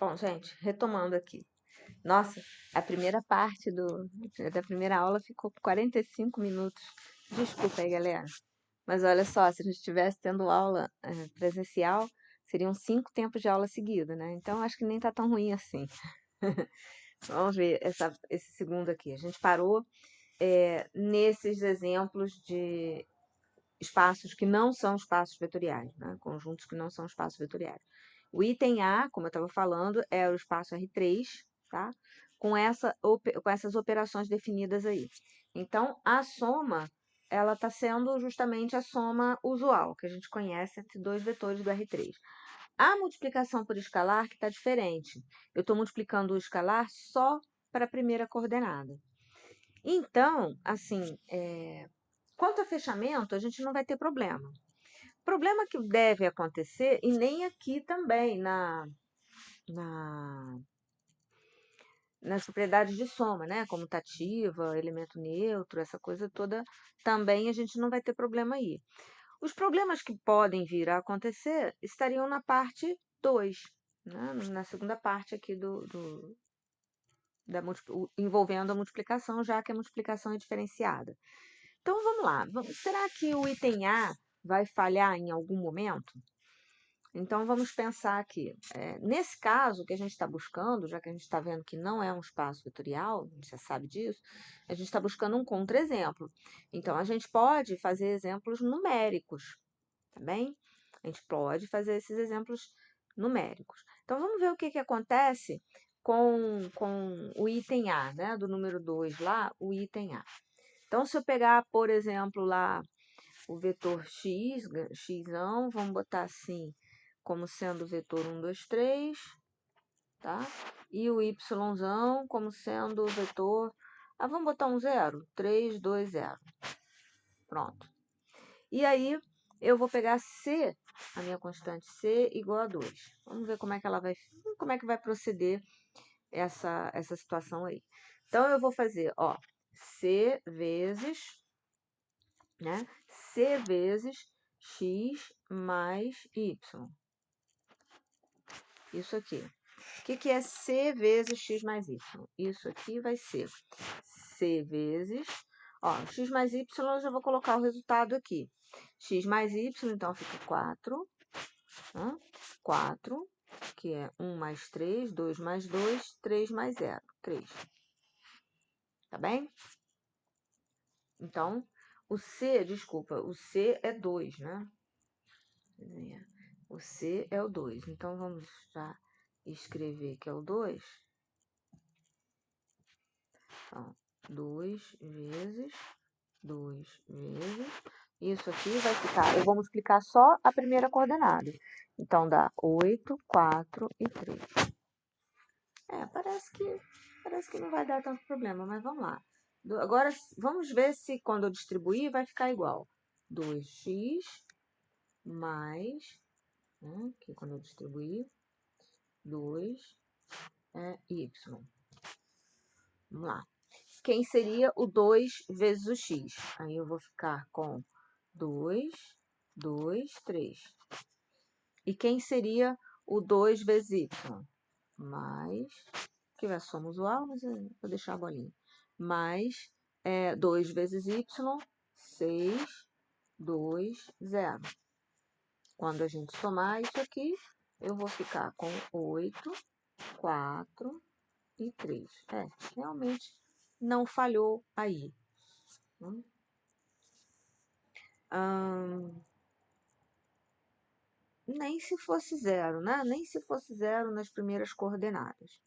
Bom, gente, retomando aqui. Nossa, a primeira parte da primeira aula ficou com 45 minutos. Desculpa aí, galera. Mas olha só, se a gente estivesse tendo aula presencial, seriam 5 tempos de aula seguida, né? Então acho que nem tá tão ruim assim. Vamos ver esse segundo aqui. A gente parou nesses exemplos de espaços que não são espaços vetoriais, né? Conjuntos que não são espaços vetoriais. O item A, como eu estava falando, é o espaço R3, tá? Com essas operações definidas aí. Então, a soma, ela está sendo justamente a soma usual, que a gente conhece entre dois vetores do R3. A multiplicação por escalar que está diferente. Eu estou multiplicando o escalar só para a primeira coordenada. Então, assim, quanto a fechamento, a gente não vai ter problema. O problema que deve acontecer, e nem aqui também, nas propriedades de soma, né? Comutativa, elemento neutro, essa coisa toda, também a gente não vai ter problema aí. Os problemas que podem vir a acontecer estariam na parte 2, né? Na segunda parte aqui envolvendo a multiplicação, já que a multiplicação é diferenciada. Então, vamos lá. Será que o item A vai falhar em algum momento? Então, vamos pensar aqui. Nesse caso, o que a gente está buscando, já que a gente está vendo que não é um espaço vetorial, a gente já sabe disso, a gente está buscando um contra-exemplo. Então, a gente pode fazer exemplos numéricos, tá bem? A gente pode fazer esses exemplos numéricos. Então, vamos ver o que acontece com o item A, né? Do número 2 lá, o item A. Então, se eu pegar, por exemplo, lá o vetor x, xão, vamos botar assim, como sendo o vetor 1, 2, 3, tá? E o yzão como sendo o vetor, vamos botar um 0, 3, 2, 0. Pronto. E aí, eu vou pegar C, a minha constante C, igual a 2. Vamos ver como é que vai proceder essa situação aí. Então, eu vou fazer, ó, C vezes, né? C vezes x mais y. Isso aqui. O que é C vezes x mais y? Isso aqui vai ser C vezes... Ó, x mais y, eu já vou colocar o resultado aqui. X mais y, então fica 4. 4, que é 1 mais 3, 2 mais 2, 3 mais 0. 3. Tá bem? Então, o C é 2, né? O C é o 2. Então, vamos já escrever que é o 2. Então, 2 vezes. Isso aqui vai ficar... Eu vou multiplicar só a primeira coordenada. Então, dá 8, 4 e 3. Parece que não vai dar tanto problema, mas vamos lá. Agora, vamos ver se quando eu distribuir vai ficar igual. 2x mais... que quando eu distribuir, 2 y. Vamos lá. Quem seria o 2 vezes o x? Aí eu vou ficar com 2, 2, 3. E quem seria o 2 vezes y? Mais, que é a soma usual, mas eu vou deixar a bolinha. Mais 2 vezes y, 6, 2, 0. Quando a gente somar isso aqui, eu vou ficar com 8, 4 e 3. Realmente não falhou aí. Nem se fosse 0, né? Nem se fosse 0 nas primeiras coordenadas,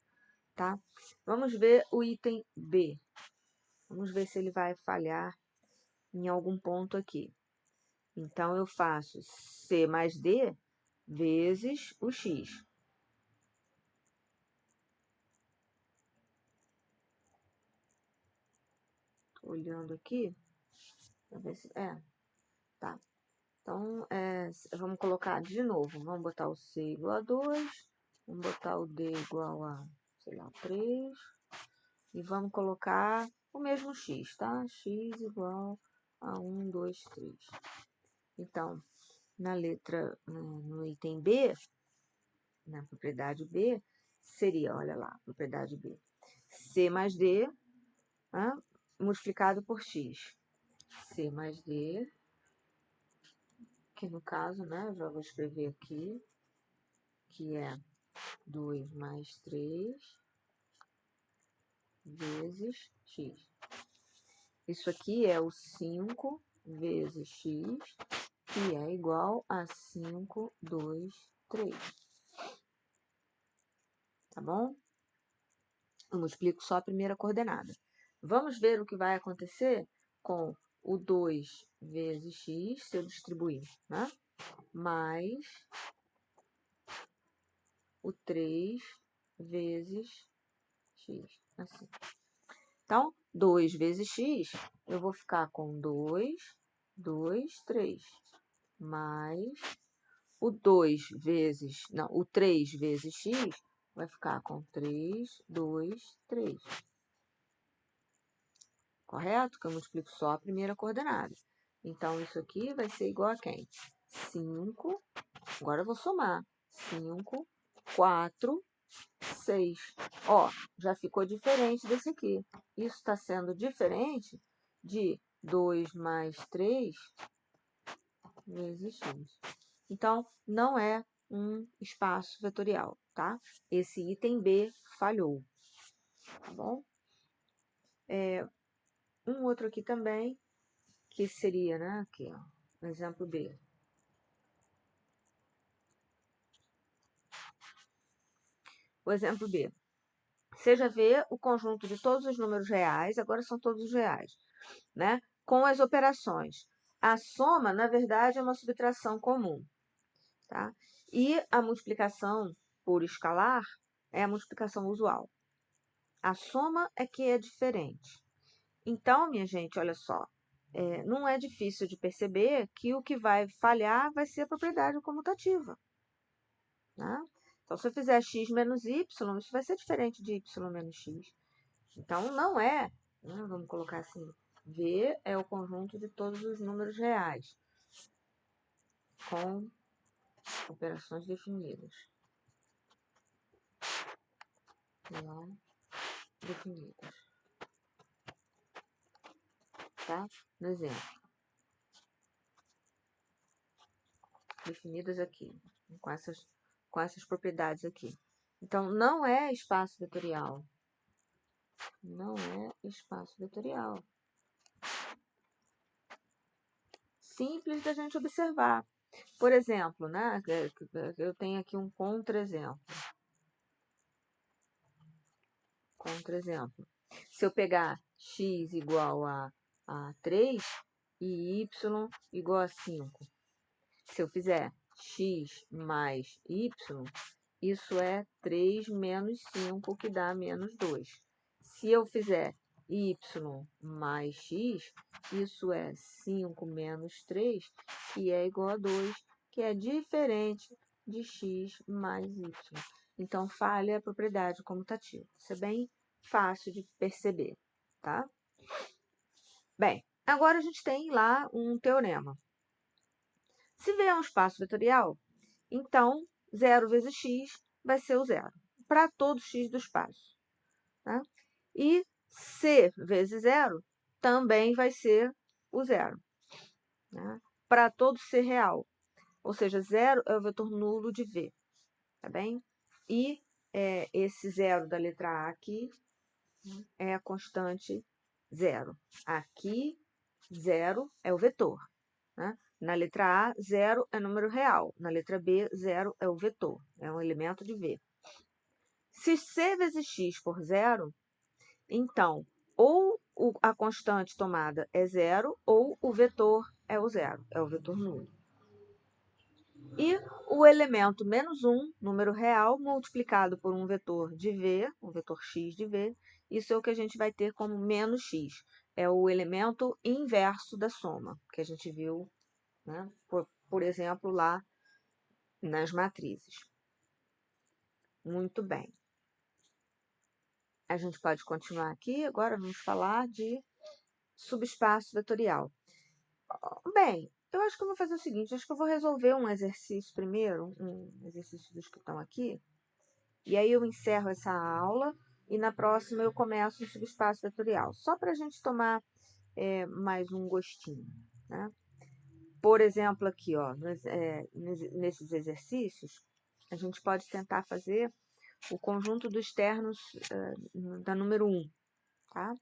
tá? Vamos ver o item B. Vamos ver se ele vai falhar em algum ponto aqui. Então, eu faço C mais D vezes o X. Tô olhando aqui, para ver se... tá. Então, vamos colocar de novo. Vamos botar o C igual a 2. Vamos botar o D igual a, sei lá, 3. E vamos colocar o mesmo x, tá? X igual a 1, 2, 3. Então, no item B, na propriedade B, seria, olha lá, propriedade B, C mais D, multiplicado por X. C mais D, que no caso, né, já vou escrever aqui, que é 2 mais 3 vezes X. Isso aqui é o 5 vezes X, que é igual a 5, 2, 3. Tá bom? Eu multiplico só a primeira coordenada. Vamos ver o que vai acontecer com o 2 vezes x, se eu distribuir, né? Mais o 3 vezes x, assim. Então, 2 vezes x, eu vou ficar com 2, 2, 3, mais o 2 vezes, não, o 3 vezes x vai ficar com 3, 2, 3. Correto? Que eu multiplico só a primeira coordenada. Então, isso aqui vai ser igual a quem? 5, agora eu vou somar. 5, 4, 6. Ó, já ficou diferente desse aqui. Isso está sendo diferente de 2 mais 3 vezes x. Então, não é um espaço vetorial, tá? Esse item B falhou, tá bom? Um outro aqui também, que seria, né, aqui, ó, exemplo B. O exemplo B. Seja V o conjunto de todos os números reais, agora são todos os reais, né? Com as operações. A soma, na verdade, é uma subtração comum, tá? E a multiplicação por escalar é a multiplicação usual. A soma é que é diferente. Então, minha gente, olha só, não é difícil de perceber que o que vai falhar vai ser a propriedade comutativa, né? Então, se eu fizer x menos y, isso vai ser diferente de y menos x. Então, não é, né? Vamos colocar assim, V é o conjunto de todos os números reais, com operações definidas. Não definidas. Tá? No exemplo. Definidas aqui, com essas propriedades aqui. Então, não é espaço vetorial. Não é espaço vetorial. Simples da gente observar. Por exemplo, né, eu tenho aqui um contra-exemplo. Contra-exemplo. Se eu pegar x igual a 3 e y igual a 5. Se eu fizer x mais y, isso é 3 menos 5, que dá menos 2. Se eu fizer y mais x, isso é 5 menos 3, que é igual a 2, que é diferente de x mais y. Então, falha a propriedade comutativa. Isso é bem fácil de perceber, tá? Bem, agora a gente tem lá um teorema. Se V é um espaço vetorial, então 0 vezes x vai ser o zero, para todo x do espaço. Tá? E C vezes zero também vai ser o zero, né? Para todo C real. Ou seja, zero é o vetor nulo de V, tá bem? E esse zero da letra A aqui é a constante zero. Aqui, zero é o vetor, né? Na letra A, zero é número real. Na letra B, zero é o vetor, é um elemento de V. Se C vezes x for zero, então, ou a constante tomada é zero, ou o vetor é o zero, é o vetor nulo. E o elemento menos 1, número real, multiplicado por um vetor de V, um vetor x de V, isso é o que a gente vai ter como menos x. É o elemento inverso da soma, que a gente viu, né, por exemplo, lá nas matrizes. Muito bem. A gente pode continuar aqui. Agora vamos falar de subespaço vetorial. Bem, eu acho que eu vou fazer o seguinte, acho que eu vou resolver um exercício primeiro, um exercício dos que estão aqui, E aí eu encerro essa aula e na próxima eu começo o subespaço vetorial, só para a gente tomar mais um gostinho, né? Por exemplo, aqui, ó, nesses exercícios, a gente pode tentar fazer o conjunto dos ternos da número 1, tá?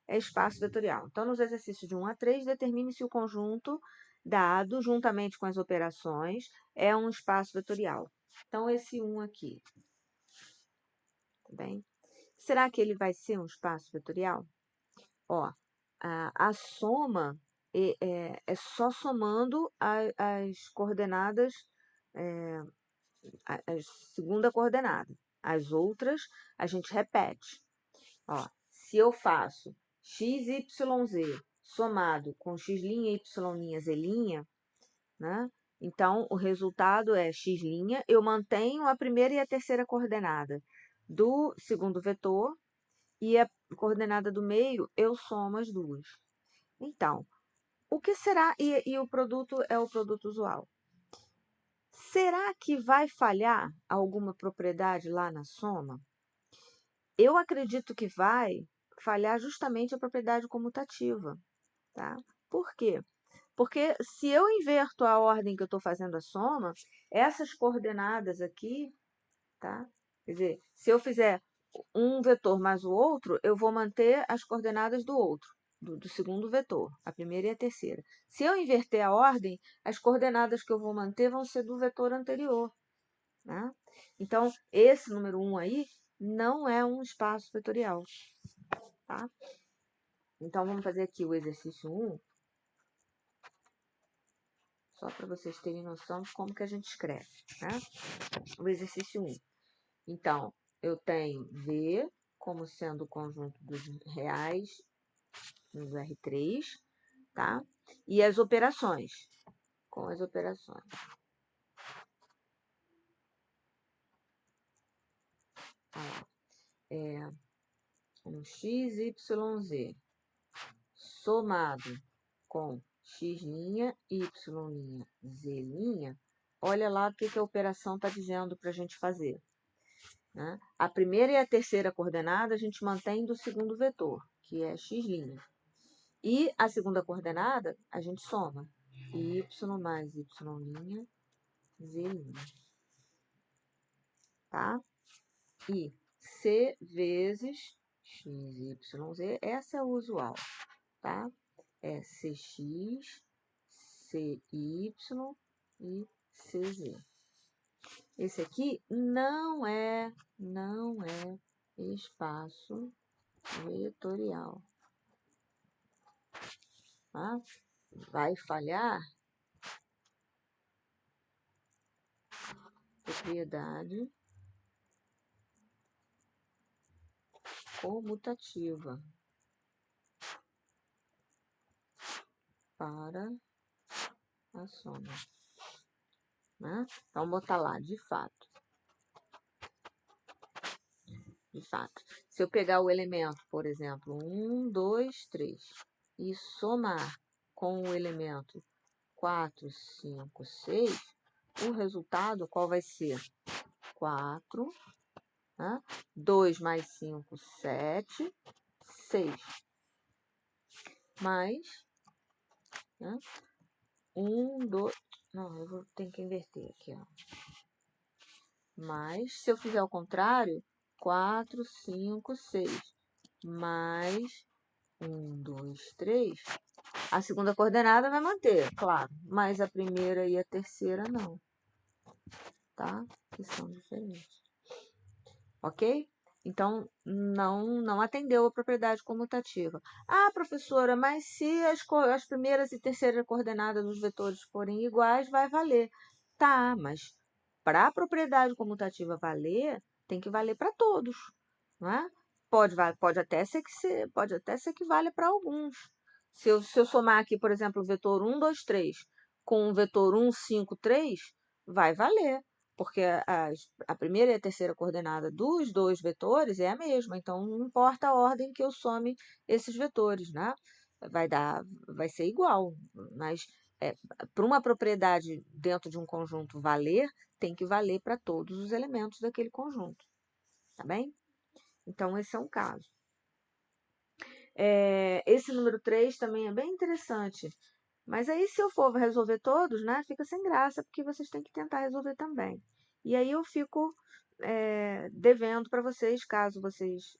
É espaço vetorial. Então, nos exercícios de 1 a 3, determine se o conjunto dado, juntamente com as operações, é um espaço vetorial. Então, esse 1 aqui, tá bem? Será que ele vai ser um espaço vetorial? Ó, a soma é só somando as coordenadas, a segunda coordenada. As outras, a gente repete. Ó, se eu faço x, y, z somado com x', y', z', né? Então, o resultado é x', eu mantenho a primeira e a terceira coordenada do segundo vetor, e a coordenada do meio, eu somo as duas. Então, o que será? E o produto é o produto usual. Será que vai falhar alguma propriedade lá na soma? Eu acredito que vai falhar justamente a propriedade comutativa, tá? Por quê? Porque se eu inverto a ordem que eu estou fazendo a soma, essas coordenadas aqui, tá? Quer dizer, se eu fizer um vetor mais o outro, eu vou manter as coordenadas do outro, do segundo vetor, a primeira e a terceira. Se eu inverter a ordem, as coordenadas que eu vou manter vão ser do vetor anterior, né? Então, esse número 1 aí não é um espaço vetorial, tá? Então, vamos fazer aqui o exercício 1, só para vocês terem noção de como que a gente escreve, né? O exercício 1. Então, eu tenho V como sendo o conjunto dos reais no R3, tá? E as operações, com as operações. Um x, y, z somado com x', y', z'. Olha lá o que a operação está dizendo para a gente fazer, né? A primeira e a terceira coordenada a gente mantém do segundo vetor, que é x'. E a segunda coordenada a gente soma y mais y', z'. Tá? E c vezes x, y, z, essa é a usual, tá? É cx, cy e cz. Esse aqui não é espaço vetorial. Tá? Vai falhar propriedade comutativa para a soma, né? Então, botar lá, de fato. De fato. Se eu pegar o elemento, por exemplo, 1, 2, 3, e somar com o elemento 4, 5, 6, o resultado qual vai ser? 4, né? 2 mais 5, 7, 6. Mais, né? 1, 2... Não, eu vou ter que inverter aqui, ó. Mais, se eu fizer ao contrário, 4, 5, 6. Mais 1, 2, 3. A segunda coordenada vai manter, claro, mas a primeira e a terceira não, tá? Que são diferentes. Ok? Então, não atendeu a propriedade comutativa. Ah, professora, mas se as primeiras e terceira coordenadas dos vetores forem iguais, vai valer. Tá, mas para a propriedade comutativa valer, tem que valer para todos, não é? Pode até ser que valha para alguns. Se eu somar aqui, por exemplo, o vetor 1, 2, 3 com o vetor 1, 5, 3, vai valer, porque a primeira e a terceira coordenada dos dois vetores é a mesma, então não importa a ordem que eu some esses vetores, né? Vai ser igual, mas para uma propriedade dentro de um conjunto valer, tem que valer para todos os elementos daquele conjunto, tá bem? Então, esse é um caso. Esse número 3 também é bem interessante. Mas aí, se eu for resolver todos, né, fica sem graça, porque vocês têm que tentar resolver também. E aí eu fico devendo para vocês, caso vocês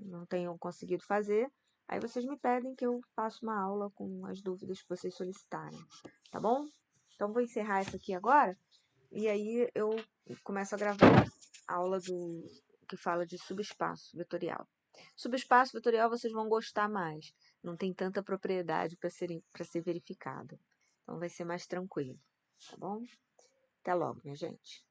não tenham conseguido fazer, aí vocês me pedem que eu faça uma aula com as dúvidas que vocês solicitarem, tá bom? Então, vou encerrar essa aqui agora, e aí eu começo a gravar a aula que fala de subespaço vetorial. Subespaço vetorial vocês vão gostar mais, não tem tanta propriedade para ser verificada. Então vai ser mais tranquilo, tá bom? Até logo, minha gente.